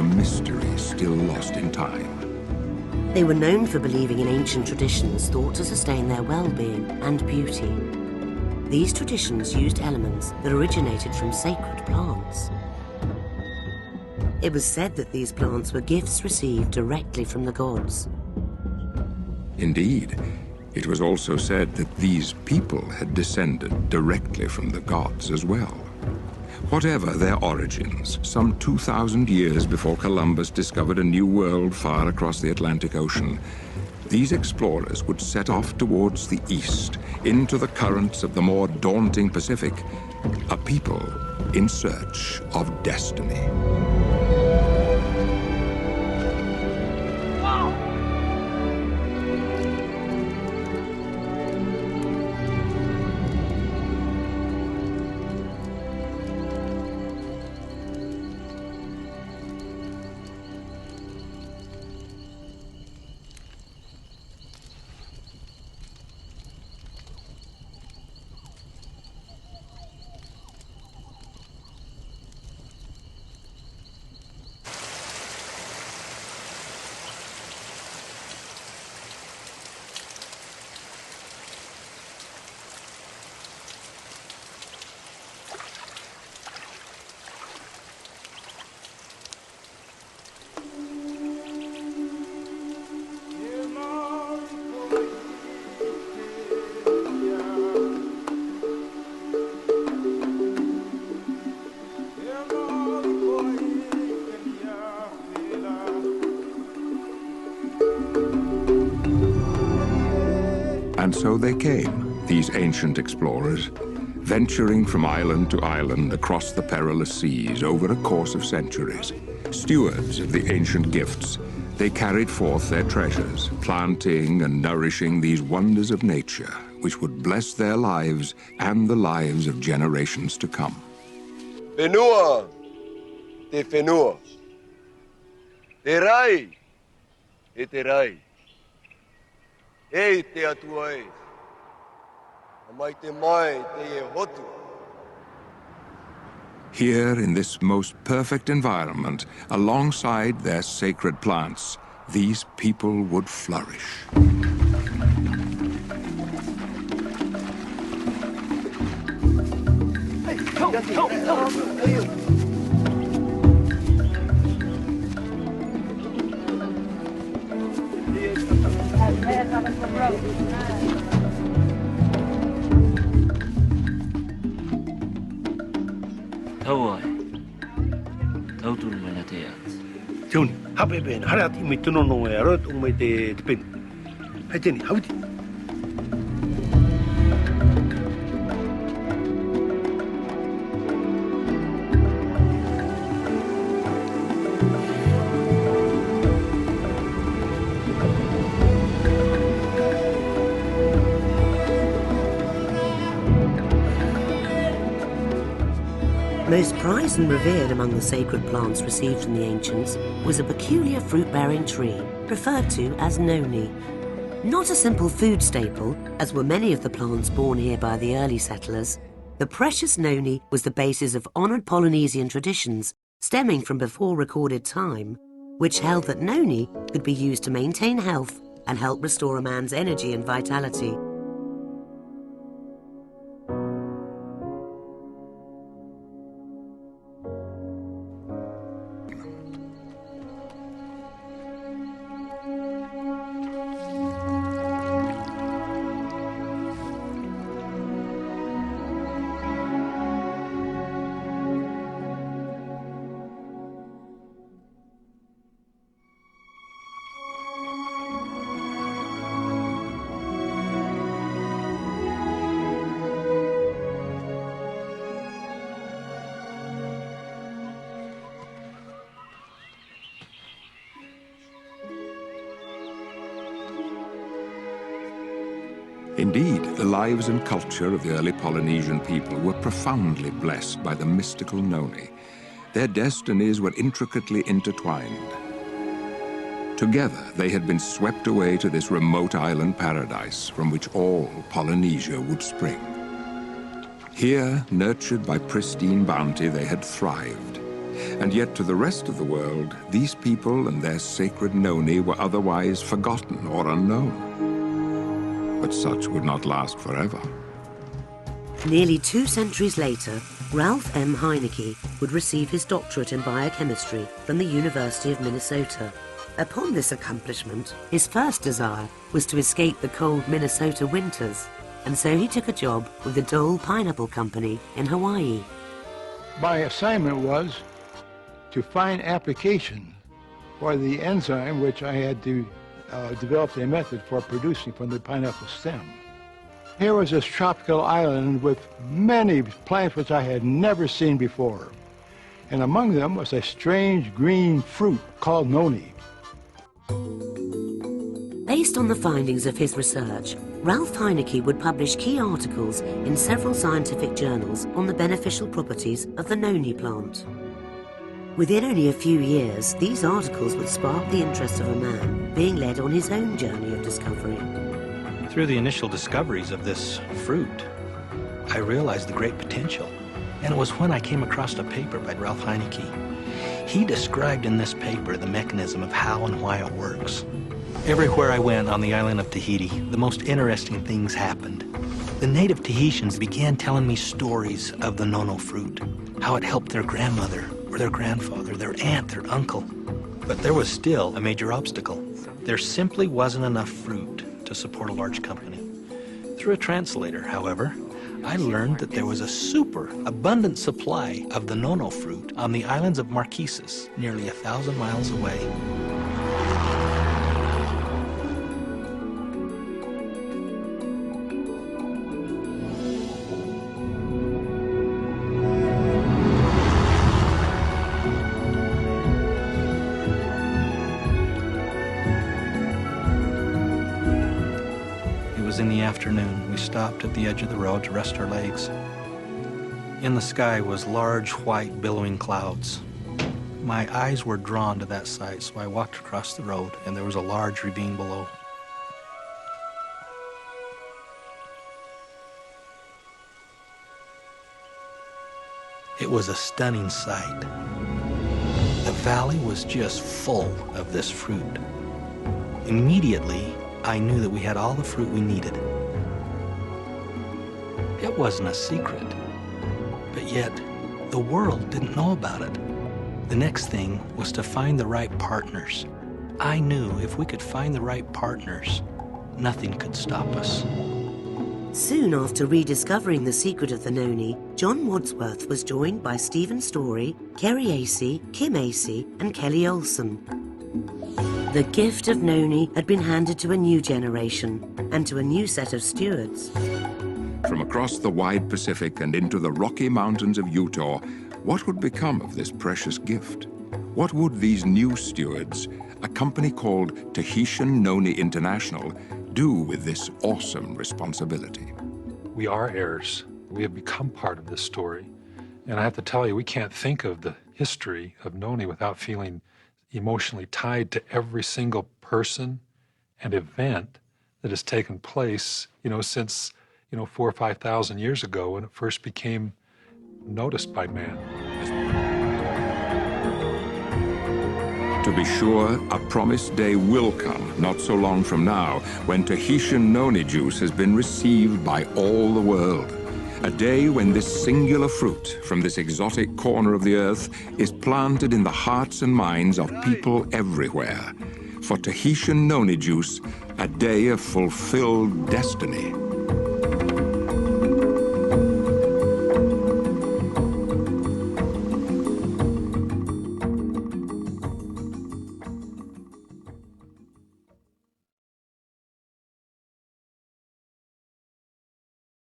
mystery still lost in time. They were known for believing in ancient traditions thought to sustain their well-being and beauty. These traditions used elements that originated from sacred plants. It was said that these plants were gifts received directly from the gods. Indeed, it was also said that these people had descended directly from the gods as well. Whatever their origins, some 2,000 years before Columbus discovered a new world far across the Atlantic Ocean, these explorers would set off towards the east, into the currents of the more daunting Pacific, a people in search of destiny. And so they came, these ancient explorers, venturing from island to island across the perilous seas over a course of centuries. Stewards of the ancient gifts, they carried forth their treasures, planting and nourishing these wonders of nature, which would bless their lives and the lives of generations to come. Whenua, te whenua. Te rai, e te rai. E te atua e. Amai te mai te e hotu. Here, in this most perfect environment, alongside their sacred plants, these people would flourish. Tauai. Tautul mana teat. Tuni, hape ben, harat imi tunono e arot umai te pen. Hai tini, hauti. Most prized and revered among the sacred plants received from the ancients was a peculiar fruit-bearing tree, referred to as Noni. Not a simple food staple, as were many of the plants born here by the early settlers, the precious Noni was the basis of honoured Polynesian traditions stemming from before recorded time, which held that Noni could be used to maintain health and help restore a man's energy and vitality. Indeed, the lives and culture of the early Polynesian people were profoundly blessed by the mystical Noni. Their destinies were intricately intertwined. Together, they had been swept away to this remote island paradise from which all Polynesia would spring. Here, nurtured by pristine bounty, they had thrived. And yet to the rest of the world, these people and their sacred Noni were otherwise forgotten or unknown. But such would not last forever. Nearly 2 centuries later, Ralph M. Heineke would receive his doctorate in biochemistry from the University of Minnesota. Upon this accomplishment, his first desire was to escape the cold Minnesota winters, and so he took a job with the Dole Pineapple Company in Hawaii. My assignment was to find application for the enzyme which I had to develop a method for producing from the pineapple stem. Here was this tropical island with many plants which I had never seen before. And among them was a strange green fruit called Noni. Based on the findings of his research, Ralph Heineke would publish key articles in several scientific journals on the beneficial properties of the Noni plant. Within only a few years, these articles would spark the interest of a man being led on his own journey of discovery. Through the initial discoveries of this fruit, I realized the great potential. And it was when I came across a paper by Ralph Heineke. He described in this paper the mechanism of how and why it works. Everywhere I went on the island of Tahiti, the most interesting things happened. The native Tahitians began telling me stories of the nono fruit, how it helped their grandmother or their grandfather, their aunt, their uncle. But there was still a major obstacle. There simply wasn't enough fruit to support a large company. Through a translator, however, I learned that there was a super abundant supply of the nono fruit on the islands of Marquesas, nearly 1,000 miles away. In the afternoon, we stopped at the edge of the road to rest our legs. In the sky was large, white, billowing clouds. My eyes were drawn to that sight, so I walked across the road, and there was a large ravine below. It was a stunning sight. The valley was just full of this fruit. Immediately, I knew that we had all the fruit we needed. It wasn't a secret, but yet the world didn't know about it. The next thing was to find the right partners. I knew if we could find the right partners, nothing could stop us. Soon after rediscovering the secret of the Noni, John Wadsworth was joined by Stephen Story, Kerry Acey, Kim Acey, and Kelly Olson. The gift of Noni had been handed to a new generation and to a new set of stewards. From across the wide Pacific and into the Rocky Mountains of Utah, what would become of this precious gift? What would these new stewards, a company called Tahitian Noni International, do with this awesome responsibility? We are heirs. We have become part of this story. And I have to tell you, we can't think of the history of Noni without feeling emotionally tied to every single person and event that has taken place, since, 4,000 or 5,000 years ago when it first became noticed by man. To be sure, a promised day will come, not so long from now, when Tahitian Noni juice has been received by all the world. A day when this singular fruit from this exotic corner of the earth is planted in the hearts and minds of people everywhere. For Tahitian Noni juice, a day of fulfilled destiny.